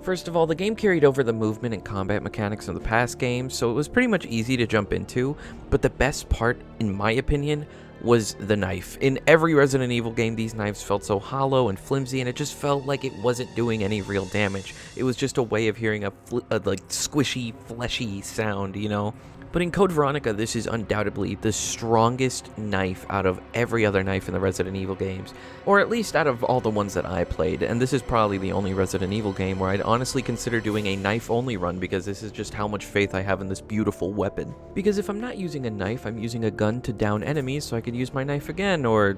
First of all, the game carried over the movement and combat mechanics of the past games, so it was pretty much easy to jump into, but the best part, in my opinion, was the knife. In every Resident Evil game, these knives felt so hollow and flimsy, and it just felt like it wasn't doing any real damage. It was just a way of hearing a like squishy, fleshy sound, you know? But in Code Veronica, this is undoubtedly the strongest knife out of every other knife in the Resident Evil games, or at least out of all the ones that I played, and this is probably the only Resident Evil game where I'd honestly consider doing a knife-only run because this is just how much faith I have in this beautiful weapon. Because if I'm not using a knife, I'm using a gun to down enemies so I could use my knife again, or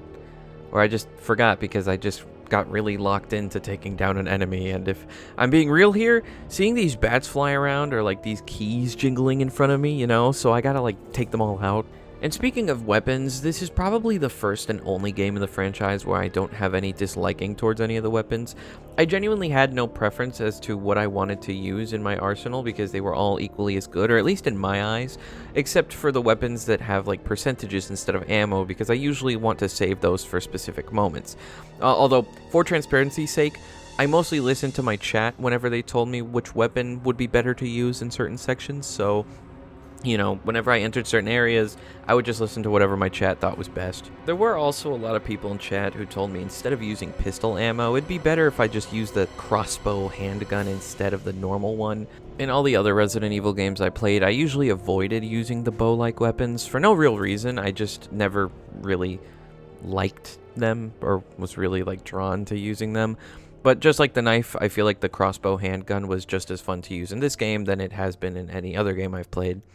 I just forgot because I just got really locked into taking down an enemy. And if I'm being real here, seeing these bats fly around or like these keys jingling in front of me, you know, so I gotta like take them all out. And speaking of weapons, this is probably the first and only game in the franchise where I don't have any disliking towards any of the weapons. I genuinely had no preference as to what I wanted to use in my arsenal because they were all equally as good, or at least in my eyes, except for the weapons that have like percentages instead of ammo because I usually want to save those for specific moments. Although, for transparency's sake, I mostly listened to my chat whenever they told me which weapon would be better to use in certain sections, so you know, whenever I entered certain areas, I would just listen to whatever my chat thought was best. There were also a lot of people in chat who told me instead of using pistol ammo, it'd be better if I just used the crossbow handgun instead of the normal one. In all the other Resident Evil games I played, I usually avoided using the bow-like weapons for no real reason. I just never really liked them or was really like drawn to using them. But just like the knife, I feel like the crossbow handgun was just as fun to use in this game than it has been in any other game I've played.